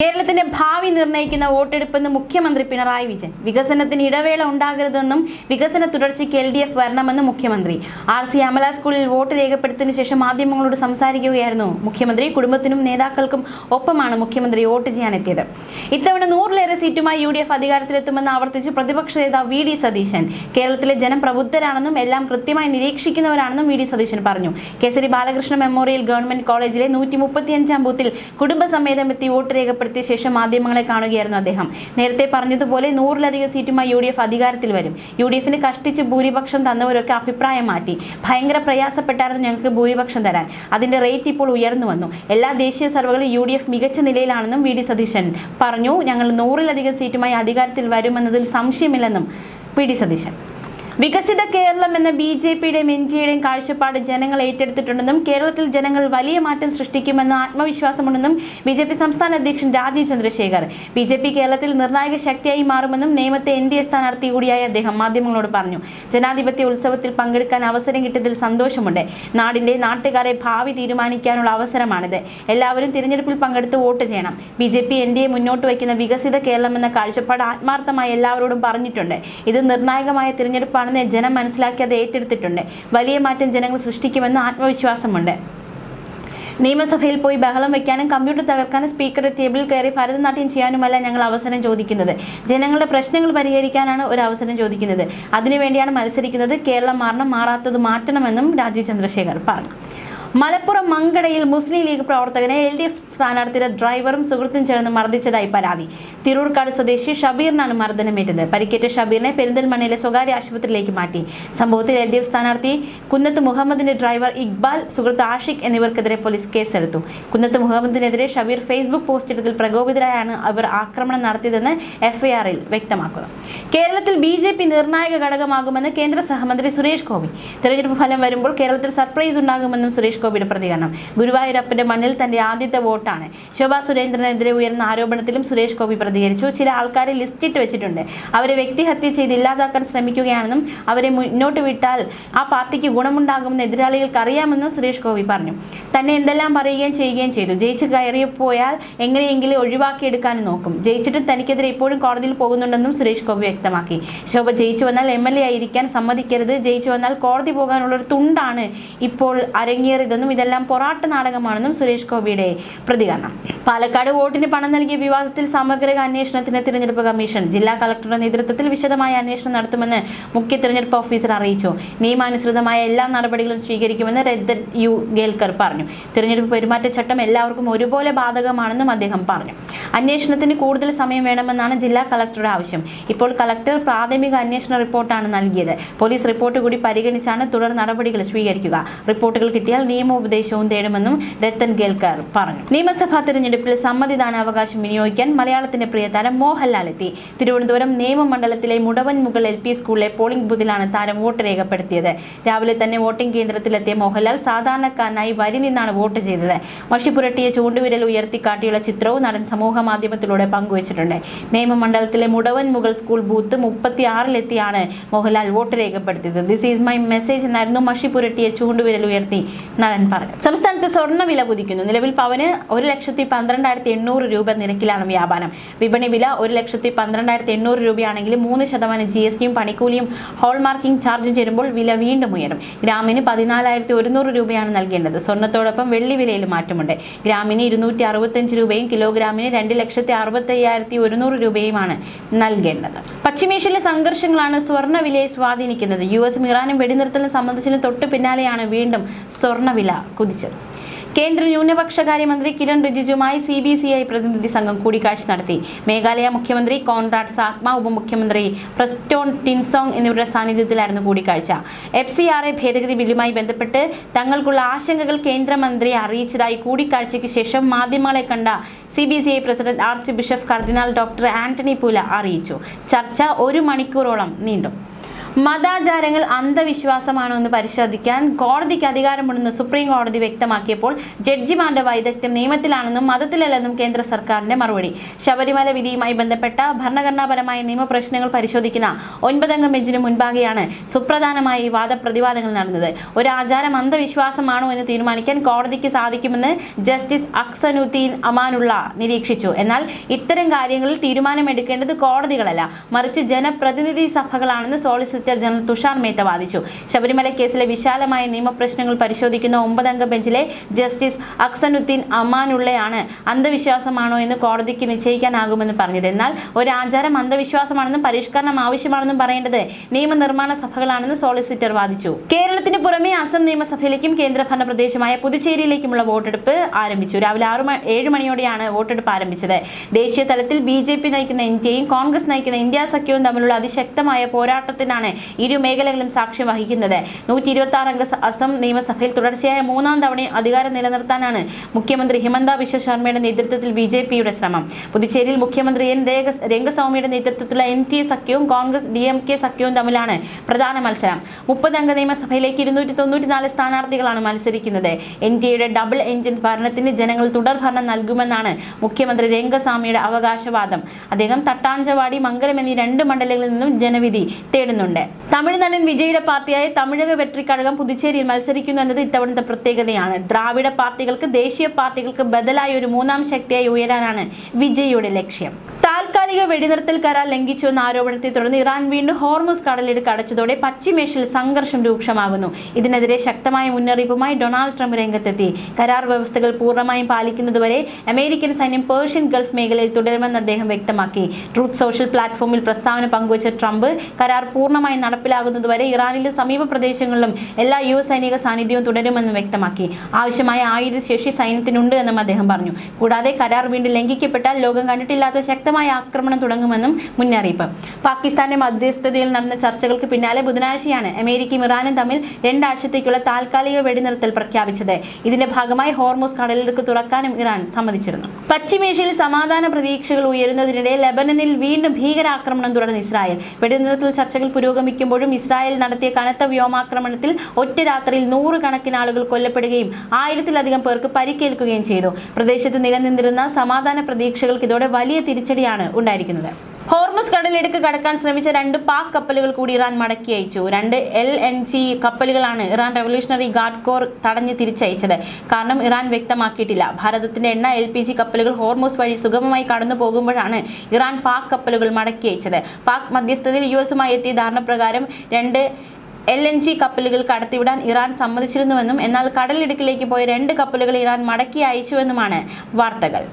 കേരളത്തിന്റെ ഭാവി നിർണ്ണയിക്കുന്ന വോട്ടെടുപ്പെന്ന് മുഖ്യമന്ത്രി പിണറായി വിജയൻ. വികസനത്തിന് ഇടവേള ഉണ്ടാകരുതെന്നും വികസന തുടർച്ചയ്ക്ക് LDF വരണമെന്നും മുഖ്യമന്ത്രി. RC അമല സ്കൂളിൽ വോട്ട് രേഖപ്പെടുത്തിയതിനു ശേഷം മാധ്യമങ്ങളോട് സംസാരിക്കുകയായിരുന്നു മുഖ്യമന്ത്രി. കുടുംബത്തിനും നേതാക്കൾക്കും ഒപ്പമാണ് മുഖ്യമന്ത്രി വോട്ട് ചെയ്യാനെത്തിയത്. ഇത്തവണ 100ലേറെ സീറ്റുമായി UDF അധികാരത്തിലെത്തുമെന്ന് ആവർത്തിച്ച് പ്രതിപക്ഷ നേതാവ് VD സതീശൻ. കേരളത്തിലെ ജനം പ്രബുദ്ധരാണെന്നും എല്ലാം കൃത്യമായി നിരീക്ഷിക്കുന്നവരാണെന്നും VD സതീശൻ പറഞ്ഞു. കേസരി ബാലകൃഷ്ണ മെമ്മോറിയൽ ഗവൺമെന്റ് കോളേജിലെ 135-ാം ബൂത്തിൽ കുടുംബസമേതം എത്തി വോട്ട് രേഖപ്പെടുത്തി ശേഷം മാധ്യമങ്ങളെ കാണുകയായിരുന്നു അദ്ദേഹം. നേരത്തെ പറഞ്ഞതുപോലെ 100ലധികം സീറ്റുമായി UDF അധികാരത്തിൽ വരും. UDFന് കഷ്ടിച്ച് ഭൂരിപക്ഷം തന്നവരൊക്കെ അഭിപ്രായം മാറ്റി. ഭയങ്കര പ്രയാസപ്പെട്ടായിരുന്നു ഞങ്ങൾക്ക് ഭൂരിപക്ഷം തരാൻ. അതിന്റെ റേറ്റ് ഇപ്പോൾ ഉയർന്നു വന്നു. എല്ലാ ദേശീയ സർവേകളിലും UDF മികച്ച നിലയിലാണെന്നും VD സതീശൻ പറഞ്ഞു. ഞങ്ങൾ 100ലധികം സീറ്റുമായി അധികാരത്തിൽ വരുമെന്നതിൽ സംശയമില്ലെന്നും VD സതീശൻ. വികസിത കേരളം എന്ന BJPയുടെയും NDAയുടെയും കാഴ്ചപ്പാട് ജനങ്ങൾ ഏറ്റെടുത്തിട്ടുണ്ടെന്നും കേരളത്തിൽ ജനങ്ങൾ വലിയ മാറ്റം സൃഷ്ടിക്കുമെന്ന് ആത്മവിശ്വാസമുണ്ടെന്നും BJP സംസ്ഥാന അധ്യക്ഷൻ രാജീവ് ചന്ദ്രശേഖർ. BJP കേരളത്തിൽ നിർണായക ശക്തിയായി മാറുമെന്നും നേമത്തെ NDA സ്ഥാനാർത്ഥി കൂടിയായ അദ്ദേഹം മാധ്യമങ്ങളോട് പറഞ്ഞു. ജനാധിപത്യ ഉത്സവത്തിൽ പങ്കെടുക്കാൻ അവസരം കിട്ടിയതിൽ സന്തോഷമുണ്ട്. നാട്ടുകാരെ ഭാവി തീരുമാനിക്കാനുള്ള അവസരമാണിത്. എല്ലാവരും തിരഞ്ഞെടുപ്പിൽ പങ്കെടുത്ത് വോട്ട് ചെയ്യണം. BJP NDA മുന്നോട്ട് വയ്ക്കുന്ന വികസിത കേരളം എന്ന കാഴ്ചപ്പാട് ആത്മാർത്ഥമായി എല്ലാവരോടും പറഞ്ഞിട്ടുണ്ട്. ഇത് നിർണായകമായ തിരഞ്ഞെടുപ്പാണ്. ജനം മനസ്സിലാക്കി അത് ഏറ്റെടുത്തിട്ടുണ്ട്. വലിയ മാറ്റം ജനങ്ങൾ സൃഷ്ടിക്കുമെന്ന് ആത്മവിശ്വാസമുണ്ട്. നിയമസഭയിൽ പോയി ബഹളം വയ്ക്കാനും കമ്പ്യൂട്ടർ തകർക്കാനും സ്പീക്കറുടെ ടേബിളിൽ കയറി ഭരതനാട്യം ചെയ്യാനുമല്ല ഞങ്ങൾ അവസരം ചോദിക്കുന്നത്. ജനങ്ങളുടെ പ്രശ്നങ്ങൾ പരിഹരിക്കാനാണ് ഒരു അവസരം ചോദിക്കുന്നത്. അതിനുവേണ്ടിയാണ് മത്സരിക്കുന്നത്. കേരളം മാറണം, മാറാത്തത് മാറ്റണമെന്നും രാജീവ് ചന്ദ്രശേഖർ പറഞ്ഞു. മലപ്പുറം മങ്കടയിൽ മുസ്ലിം ലീഗ് പ്രവർത്തകനെ LDF സ്ഥാനാർത്ഥിയുടെ ഡ്രൈവറും സുഹൃത്തും ചേർന്ന് മർദ്ദിച്ചതായി പരാതി. തിരൂർക്കാട് സ്വദേശി ഷബീറിനാണ് മർദ്ദനമേറ്റത്. പരിക്കേറ്റ ഷബീറിനെ പെരിന്തൽമണ്ണയിലെ സ്വകാര്യ ആശുപത്രിയിലേക്ക് മാറ്റി. സംഭവത്തിൽ LDF സ്ഥാനാർത്ഥി കുന്നത്ത് മുഹമ്മദിന്റെ ഡ്രൈവർ ഇക്ബാൽ, സുഹൃത്ത് ആഷിഖ് എന്നിവർക്കെതിരെ പോലീസ് കേസെടുത്തു. കുന്നത്ത് മുഹമ്മദിനെതിരെ ഷബീർ ഫേസ്ബുക്ക് പോസ്റ്റ് ഇട്ടതിൽ പ്രകോപിതരായാണ് അവർ ആക്രമണം നടത്തിയതെന്ന് FIRൽ വ്യക്തമാക്കുന്നു. കേരളത്തിൽ BJP നിർണായക ഘടകമാകുമെന്ന് കേന്ദ്ര സഹമന്ത്രി സുരേഷ് ഗോപി. തെരഞ്ഞെടുപ്പ് ഫലം വരുമ്പോൾ കേരളത്തിൽ സർപ്രൈസ് ഉണ്ടാകുമെന്നും സുരേഷ് ഗോപിയുടെ പ്രതികരണം. ഗുരുവായൂരപ്പന്റെ മണ്ണിൽ തന്റെ ആദ്യത്തെ വോട്ടാണ്. ശോഭാ സുരേന്ദ്രനെതിരെ ഉയർന്ന ആരോപണത്തിലും സുരേഷ് ഗോപി പ്രതികരിച്ചു. ചില ആൾക്കാരെ ലിസ്റ്റിട്ട് വെച്ചിട്ടുണ്ട്. അവരെ വ്യക്തിഹത്യ ചെയ്ത് ഇല്ലാതാക്കാൻ ശ്രമിക്കുകയാണെന്നും അവരെ മുന്നോട്ട് വിട്ടാൽ ആ പാർട്ടിക്ക് ഗുണമുണ്ടാകുമെന്ന് എതിരാളികൾക്ക് അറിയാമെന്നും സുരേഷ് ഗോപി പറഞ്ഞു. തന്നെ എന്തെല്ലാം പറയുകയും ചെയ്യുകയും ചെയ്തു. ജയിച്ച് കയറിപ്പോയാൽ എങ്ങനെയെങ്കിലും ഒഴിവാക്കിയെടുക്കാനും നോക്കും. ജയിച്ചിട്ടും തനിക്കെതിരെ ഇപ്പോഴും കോടതിയിൽ പോകുന്നുണ്ടെന്നും സുരേഷ് ഗോപി വ്യക്തമാക്കി. ശോഭ ജയിച്ചു വന്നാൽ MLA ആയിരിക്കാൻ സമ്മതിക്കരുത്. ജയിച്ചു വന്നാൽ കോടതി പോകാനുള്ളൊരു തുണ്ടാണ് ഇപ്പോൾ അരങ്ങേറിയതെന്നും ഇതെല്ലാം പൊറാട്ട് നാടകമാണെന്നും സുരേഷ് ഗോപിയുടെ പ്രതികരണം. പാലക്കാട് വോട്ടിന് പണം നൽകിയ വിവാദത്തിൽ സമഗ്ര അന്വേഷണത്തിന് തിരഞ്ഞെടുപ്പ് കമ്മീഷൻ. ജില്ലാ കളക്ടറുടെ നേതൃത്വത്തിൽ വിശദമായ അന്വേഷണം നടത്തുമെന്ന് മുഖ്യ തിരഞ്ഞെടുപ്പ് ഓഫീസർ അറിയിച്ചു. നിയമാനുസൃതമായ എല്ലാ നടപടികളും സ്വീകരിക്കുമെന്ന് രത്തൻ യു ഗേൽക്കർ പറഞ്ഞു. തിരഞ്ഞെടുപ്പ് പെരുമാറ്റച്ചട്ടം എല്ലാവർക്കും ഒരുപോലെ ബാധകമാണെന്നും അദ്ദേഹം പറഞ്ഞു. അന്വേഷണത്തിന് കൂടുതൽ സമയം വേണമെന്നാണ് ജില്ലാ കളക്ടറുടെ ആവശ്യം. ഇപ്പോൾ കളക്ടർ പ്രാഥമിക അന്വേഷണ റിപ്പോർട്ടാണ് നൽകിയത്. പോലീസ് റിപ്പോർട്ട് കൂടി പരിഗണിച്ചാണ് തുടർ നടപടികൾ സ്വീകരിക്കുക. റിപ്പോർട്ടുകൾ കിട്ടിയാൽ നിയമോപദേശവും തേടുമെന്നും രത്തൻ ഗേൽക്കർ പറഞ്ഞു. നിയമസഭാ തെരഞ്ഞെടുപ്പിൽ സമ്മതിദാനാവകാശം വിനിയോഗിക്കാൻ മലയാളത്തിന്റെ പ്രിയതാരം മോഹൻലാൽ എത്തി. തിരുവനന്തപുരം നിയമമണ്ഡലത്തിലെ മുടവൻമുകൾ LP സ്കൂളിലെ പോളിംഗ് ബൂത്തിലാണ് താരം വോട്ട് രേഖപ്പെടുത്തിയത്. രാവിലെ തന്നെ വോട്ടിംഗ് കേന്ദ്രത്തിലെത്തിയ മോഹൻലാൽ സാധാരണക്കാരനായി വരി നിന്നാണ് വോട്ട് ചെയ്തത്. മഷി പുരട്ടിയ ചൂണ്ടുവിരൽ ഉയർത്തിക്കാട്ടിയുള്ള ചിത്രവും നടൻ സമൂഹ മാധ്യമത്തിലൂടെ പങ്കുവച്ചിട്ടുണ്ട്. നിയമമണ്ഡലത്തിലെ മുടവൻമുകൾ സ്കൂൾ ബൂത്ത് 36-ലെത്തിയാണ് മോഹൻലാൽ വോട്ട് രേഖപ്പെടുത്തിയത്. ദിസ് ഈസ് മൈ മെസ്സേജ് എന്നായിരുന്നു മഷി പുരട്ടിയ ചൂണ്ടുവിരൽ ഉയർത്തി നടൻ പറഞ്ഞു. സംസ്ഥാനത്ത് സ്വർണ്ണ വില കുതിക്കുന്നു. നിലവിൽ പവന് 1,12,800 രൂപ നിരക്കിലാണ് വ്യാപാരം. വിപണി വില 1,12,800 രൂപയാണെങ്കിലും 3% GSTയും പണിക്കൂലിയും ഹോൾമാർക്കിംഗ് ചാർജും ചേരുമ്പോൾ വില വീണ്ടും ഉയരും. ഗ്രാമിന് 14,100 രൂപയാണ് നൽകേണ്ടത്. സ്വർണ്ണത്തോടൊപ്പം വെള്ളി വിലയിൽ മാറ്റമുണ്ട്. ഗ്രാമിന് 265 രൂപയും കിലോഗ്രാമിന് 2,65,100 രൂപയുമാണ് നൽകേണ്ടത്. പശ്ചിമേഷ്യയിലെ സംഘർഷങ്ങളാണ് സ്വർണ്ണ വിലയെ സ്വാധീനിക്കുന്നത്. US-ഉം ഇറാനും വെടിനിർത്തലിന് സംബന്ധിച്ചതിന് തൊട്ടു പിന്നാലെയാണ് വീണ്ടും സ്വർണ്ണവില കുതിച്ചത്. കേന്ദ്ര ന്യൂനപക്ഷകാര്യമന്ത്രി കിരൺ റിജിജുമായി CBCI പ്രതിനിധി സംഘം കൂടിക്കാഴ്ച നടത്തി. മേഘാലയ മുഖ്യമന്ത്രി കോൺറാഡ് സാഗ്മ, ഉപമുഖ്യമന്ത്രി പ്രസ്റ്റോൺ ടിൻസോങ് എന്നിവരുടെ സാന്നിധ്യത്തിലായിരുന്നു കൂടിക്കാഴ്ച. FCRA ഭേദഗതി ബില്ലുമായി ബന്ധപ്പെട്ട് തങ്ങൾക്കുള്ള ആശങ്കകൾ കേന്ദ്രമന്ത്രിയെ അറിയിച്ചതായി കൂടിക്കാഴ്ചയ്ക്ക് ശേഷം മാധ്യമങ്ങളെ കണ്ട CBCI പ്രസിഡന്റ് ആർച്ച് ബിഷപ്പ് കർദിനാൾ ഡോക്ടർ ആന്റണി പൂല അറിയിച്ചു. ചർച്ച 1 മണിക്കൂറോളം നീണ്ടു. മതാചാരങ്ങൾ അന്ധവിശ്വാസമാണോ എന്ന് പരിശോധിക്കാൻ കോടതിക്ക് അധികാരമുണ്ടെന്ന് സുപ്രീം കോടതി വ്യക്തമാക്കിയപ്പോൾ ജഡ്ജിമാരുടെ വൈദഗ്ധ്യം നിയമത്തിലാണെന്നും മതത്തിലല്ലെന്നും കേന്ദ്ര സർക്കാരിന്റെ മറുപടി. ശബരിമല വിധിയുമായി ബന്ധപ്പെട്ട ഭരണഘടനാപരമായ നിയമപ്രശ്നങ്ങൾ പരിശോധിക്കുന്ന 9-അംഗ ബെഞ്ചിന് മുൻപാകെയാണ് സുപ്രധാനമായ ഈ വാദപ്രതിവാദങ്ങൾ നടന്നത്. ഒരു ആചാരം അന്ധവിശ്വാസമാണോ എന്ന് തീരുമാനിക്കാൻ കോടതിക്ക് സാധിക്കുമെന്ന് ജസ്റ്റിസ് അക്സനുദ്ദീൻ അമാനുള്ള നിരീക്ഷിച്ചു. എന്നാൽ ഇത്തരം കാര്യങ്ങളിൽ തീരുമാനമെടുക്കേണ്ടത് കോടതികളല്ല, മറിച്ച് ജനപ്രതിനിധി സഭകളാണെന്ന് സോളിസിറ്റർ ജനറൽ തുഷാർ മേത്ത വാദിച്ചു. ശബരിമല കേസിലെ വിശാലമായ നിയമപ്രശ്നങ്ങൾ പരിശോധിക്കുന്ന 9-അംഗ ബെഞ്ചിലെ ജസ്റ്റിസ് അക്സനുദ്ദീൻ അമാനുള്ളയാണ് അന്ധവിശ്വാസമാണോ എന്ന് കോടതിക്ക് നിശ്ചയിക്കാനാകുമെന്ന് പറഞ്ഞത്. എന്നാൽ ഒരു ആചാരം അന്ധവിശ്വാസമാണെന്നും പരിഷ്കരണം ആവശ്യമാണെന്നും പറയേണ്ടത് നിയമനിർമ്മാണ സഭകളാണെന്ന് സോളിസിറ്റർ വാദിച്ചു. കേരളത്തിന് പുറമെ അസം നിയമസഭയിലേക്കും കേന്ദ്രഭരണ പ്രദേശമായ പുതുച്ചേരിയിലേക്കുമുള്ള വോട്ടെടുപ്പ് ആരംഭിച്ചു. രാവിലെ 7 മണിയോടെയാണ് വോട്ടെടുപ്പ് ആരംഭിച്ചത്. ദേശീയ തലത്തിൽ BJP നയിക്കുന്ന ഇന്ത്യയും കോൺഗ്രസ് നയിക്കുന്ന ഇന്ത്യ സഖ്യവും തമ്മിലുള്ള അതിശക്തമായ പോരാട്ടത്തിനാണ് ഇരു മേഖലകളും സാക്ഷ്യം വഹിക്കുന്നത്. 126 അംഗ അസം നിയമസഭയിൽ തുടർച്ചയായ 3-ാം തവണ അധികാരം നിലനിർത്താനാണ് മുഖ്യമന്ത്രി ഹിമന്ത ബിശ്വ ശർമ്മയുടെ നേതൃത്വത്തിൽ BJPയുടെ ശ്രമം. പുതുച്ചേരിയിൽ മുഖ്യമന്ത്രി എൻ രംഗസ്വാമിയുടെ നേതൃത്വത്തിലുള്ള NTA സഖ്യവും കോൺഗ്രസ് DMK സഖ്യവും തമ്മിലാണ് പ്രധാന മത്സരം. 30 അംഗ നിയമസഭയിലേക്ക് 294 സ്ഥാനാർത്ഥികളാണ് മത്സരിക്കുന്നത്. NDAയുടെ ഡബിൾ എഞ്ചിൻ ഭരണത്തിന് ജനങ്ങൾ തുടർഭരണം നൽകുമെന്നാണ് മുഖ്യമന്ത്രി രംഗസ്വാമിയുടെ അവകാശവാദം. അദ്ദേഹം തട്ടാഞ്ചവാടി, മംഗലം എന്നീ 2 മണ്ഡലങ്ങളിൽ നിന്നും ജനവിധി തേടുന്നുണ്ട്. തമിഴ് നടൻ വിജയുടെ പാർട്ടിയായ തമിഴക വെട്രിക്കഴകം പുതുച്ചേരിയിൽ മത്സരിക്കുന്നു എന്നത് ഇത്തവണത്തെ പ്രത്യേകതയാണ്. ദ്രാവിഡ പാർട്ടികൾക്ക് ദേശീയ പാർട്ടികൾക്ക് ബദലായി ഒരു 3-ാം ശക്തിയായി ഉയരാനാണ് വിജയുടെ ലക്ഷ്യം. താൽക്കാലിക വെടിനിർത്തൽ കരാർ ലംഘിച്ചുവെന്ന ആരോപണത്തെ തുടർന്ന് ഇറാൻ വീണ്ടും ഹോർമുസ് കടലിടുക്ക് അടച്ചതോടെ പശ്ചിമേഷ്യയിൽ സംഘർഷം രൂക്ഷമാകുന്നു. ഇതിനെതിരെ ശക്തമായ മുന്നറിയിപ്പുമായി ഡൊണാൾഡ് ട്രംപ് രംഗത്തെത്തി. കരാർ വ്യവസ്ഥകൾ പൂർണ്ണമായും പാലിക്കുന്നതുവരെ അമേരിക്കൻ സൈന്യം പേർഷ്യൻ ഗൾഫ് മേഖലയിൽ തുടരുമെന്ന് അദ്ദേഹം വ്യക്തമാക്കി. ട്രൂത്ത് സോഷ്യൽ പ്ലാറ്റ്ഫോമിൽ പ്രസ്താവന പങ്കുവച്ച ട്രംപ് കരാർ പൂർണ്ണമായും നടപ്പിലാകുന്നതുവരെ ഇറാനിലും സമീപ പ്രദേശങ്ങളിലും എല്ലാ US സൈനിക സാന്നിധ്യവും തുടരുമെന്നും വ്യക്തമാക്കി. ആവശ്യമായ ആയുധശേഷി സൈന്യത്തിനുണ്ട് എന്നും അദ്ദേഹം പറഞ്ഞു. കൂടാതെ കരാർ വീണ്ടും ലംഘിക്കപ്പെട്ടാൽ ലോകം കണ്ടിട്ടില്ലാത്ത ശക്തമായ ആക്രമണം തുടങ്ങുമെന്നും മുന്നറിയിപ്പ്. പാകിസ്ഥാന്റെ മധ്യസ്ഥതയിൽ നടന്ന ചർച്ചകൾക്ക് പിന്നാലെ ബുധനാഴ്ചയാണ് അമേരിക്കയും ഇറാനും തമ്മിൽ 2 ആഴ്ചത്തേക്കുള്ള താൽക്കാലിക വെടിനിർത്തൽ പ്രഖ്യാപിച്ചത്. ഇതിന്റെ ഭാഗമായി ഹോർമുസ് കടലിടുക്ക് തുറക്കാനും ഇറാൻ സമ്മതിച്ചിരുന്നു. പശ്ചിമേഷ്യയിൽ സമാധാന പ്രതീക്ഷകൾ ഉയരുന്നതിനിടെ ലെബനനിൽ വീണ്ടും ഭീകരാക്രമണം തുടർന്ന് ഇസ്രായേൽ. വെടിനിർത്തൽ ചർച്ചകൾ പുരോഗമിക്കുമ്പോഴും ഇസ്രായേൽ നടത്തിയ കനത്ത വ്യോമാക്രമണത്തിൽ ഒറ്റ രാത്രിയിൽ 100 കണക്കിന് ആളുകൾ കൊല്ലപ്പെടുകയും 1000-ലധികം പേർക്ക് പരിക്കേൽക്കുകയും ചെയ്തു. പ്രദേശത്ത് നിലനിന്നിരുന്ന സമാധാന പ്രതീക്ഷകൾക്ക് ഇതോടെ വലിയ തിരിച്ചടിയാണ് ഉണ്ടായിരിക്കുന്നത്. ഹോർമുസ് കടലിടുക്ക് കടക്കാൻ ശ്രമിച്ച 2 പാക് കപ്പലുകൾ കൂടി ഇറാൻ മടക്കി അയച്ചു. 2 LNG കപ്പലുകളാണ് ഇറാൻ റവല്യൂഷണറി ഗാർഡ് കോർ തടഞ്ഞ് തിരിച്ചയച്ചത്. കാരണം ഇറാൻ വ്യക്തമാക്കിയിട്ടില്ല. ഭാരതത്തിന്റെ എണ്ണ LPG കപ്പലുകൾ ഹോർമുസ് വഴി സുഗമമായി കടന്നു പോകുമ്പോഴാണ് ഇറാൻ പാക് കപ്പലുകൾ മടക്കി അയച്ചത്. പാക് മധ്യസ്ഥതയിൽ US-മായി എത്തിയ ധാരണപ്രകാരം 2 LNG കപ്പലുകൾ കടത്തിവിടാൻ ഇറാൻ സമ്മതിച്ചിരുന്നുവെന്നും എന്നാൽ കടലിടുക്കിലേക്ക് പോയ 2 കപ്പലുകൾ ഇറാൻ മടക്കി അയച്ചുവെന്നുമാണ് വാർത്തകൾ.